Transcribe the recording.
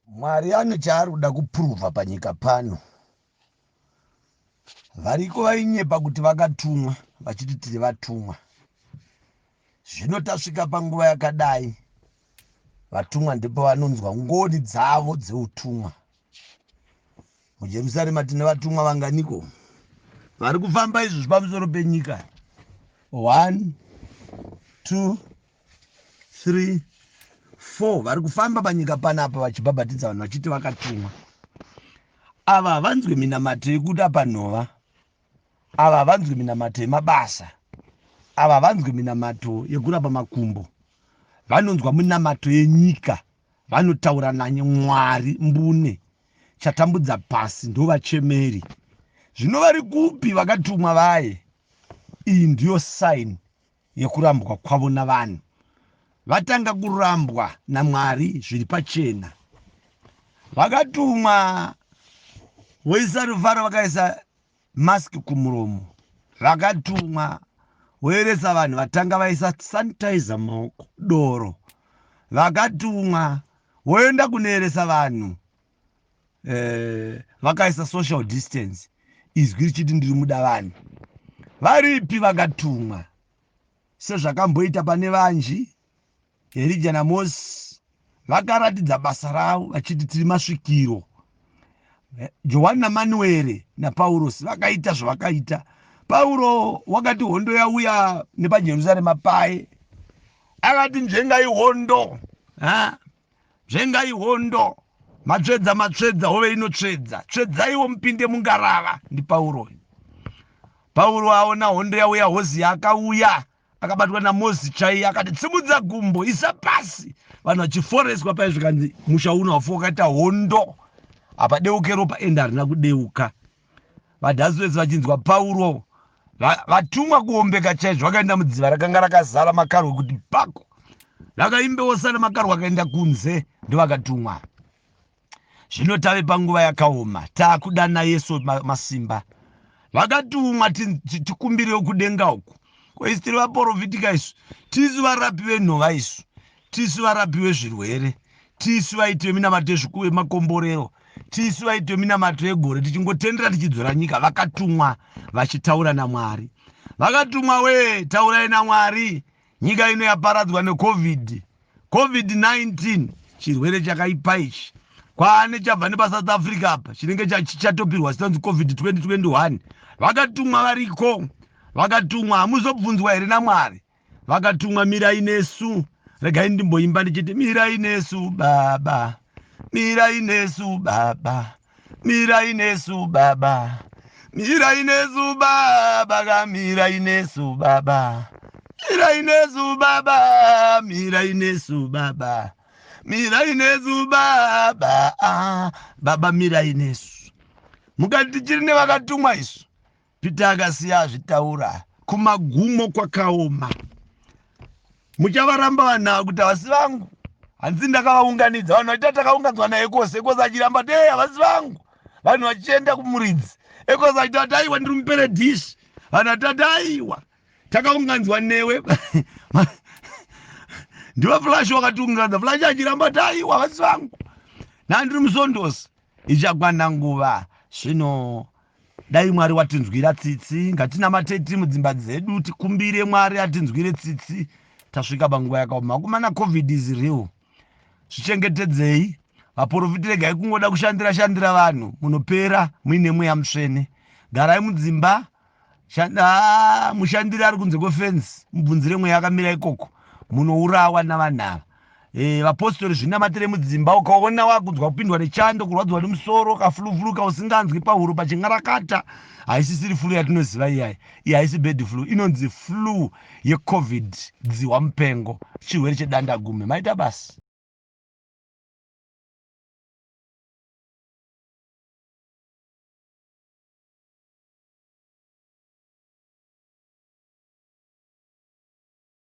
Mwari ane chaari kuda kupuruvha panyika pano. Variko vainyepa kuti vakatumwa vachiti tiri vatumwa. Zvino tasvika panguva yakadai, vatumwa ndipo vanonzwa ngoni dzavo dzeutumwa. MuJerusarema tine vatumwa vanganiko vari kufamba izvozvi pamusoro penyika. 1, 2, 3, 4 vari kufamba panyika panapa vachibhabhatidza vanhu vachiti vakatumwa. Ava havanzwi minamato yekuda panhova, ava havanzwi minamato yemabasa, ava havanzwi minamato yekurapa makumbo, vanonzwa minamato yenyika. Vanotaura naMwari mbune chatambudza pasi, ndovachemeri. Zvino vari kupi vakatumwa vaye? Iyi ndiyo saini yekurambwa kwavo navanhu. Vatanga kurambwa naMwari zviri pachena. Vakatumwa voisa rufaro, vakaisa masiki kumuromo. Vakatumwa voeresa vanhu, vatanga vaisa sanitizer maoko, doro. Vakatumwa voenda kunoeresa vanhu, vakaisa social distance, izwi richiti ndiri muda vanhu. Varipi vakatumwa? Sezvakamboita pane vanji, Elijah naMozisi vakaratidza basa ravo vachiti tiri masvikiro. Johani naManuere naPaurosi vakaita zvavakaita. Pauro wakati hondo yauya nepaJerusarema paye, akati nzvengai hondo, nzvengai hondo, matsvedza hove inotsvedza, tsvedzaiwo mupinde mungarava. NdiPauro. Pauro aona hondo yauya, hozi akauya akabatwa naMozisi chaiye, akati tsimudza gumbo, isa pasi. Vanhu vachiforeswa paye zvikanzi musha uno hafu wakaita hondo, apa deuke ropa, enda harina kudeuka. Vadhasi vese vachinzwa Pauro, vatumwa kuombeka chaizvo, vakaenda mudziva rakanga rakazara makarwa kuti pako, vakaimbewo sana makarwa akaenda kunze, ndovakatumwa. Zvino tave panguva yakaoma, taakudana Yesu masimba. Vakatumwa tikumbirewo kudenga uku. Kwezi tiri vaprofita isu, tisu varapi venhova isu, tisu varapi vezvirwere, tisu vaiti veminamato yemakomborero, tisu vaiti veminamato yegore, tichingotendera tichidzora nyika. Vakatumwa vachitaura naMwari. Vakatumwa taurai naMwari. Nyika ino yaparadzwa neCovid-19, chirwere chakaipa ichi. Kwaane chabva nepaSouth Africa apa, chinenge chatopirwa chinonzi COVID-2021. Vakatumwa variko. Vakatumwa, hamuzobvunzwa here naMwari? Vakatumwa, mirai nesu. Regai ndimboimba ndichiti, mirai nesu Baba, mirai nesu Baba, mirai nesu Baba, mirai nesu Baba, mirai nesu Baba, mirai nesu Baba, mirai nesu Baba, mirai nesu Baba, Baba mirai nesu. Mukati tichiri nevakatumwa isu, Pita akasiya azvitaura, kumagumo kwakaoma. Muchavaramba vanhu ava kuti havasi vangu. Handisi ndakavaunganidza, vanhu vachita takaunganidzwa naEkosi. Ekosi achiramba kuti havasi vangu. Vanhu vachienda kumuridzi, Ekosi achiti ati aiwa ndiri muperedhishi. Vanhu vatati aiwa takaunganidzwa newe. Ndiva Flash wakatiunganidza. Flash achiramba kuti aiwa havasi vangu. Nandiri musondosi. Ichakwana nguva. Zvino dai Mwari watinzwira tsitsi, ngatinamate tiri mudzimba dzedu, tikumbire Mwari atinzwire tsitsi. Tasvika panguva yakaoma. Kumana COVID is real. Zvichengetedzei. Vaprofita regai kungoda kushandira vanhu, munopera muine mweya mutsvene. Garai mudzimba, mushandiri ari kunze kwefenzi, mubvunzire mweya yakamira ikoko, munourawa navanhu ava. Vapostori zvinamatire mudzimba, ukaona wakunzwa kupindwa nechando, kurwadzwa nemusoro, kafulufuluka usinganzwi pahuro pachingarakata, haisisiri flu yatinoziva iyayi. Iyi haisi bed flu, inonzi flu yeCovid, dziwa mupengo, chirwere chedandagume. Maita basi.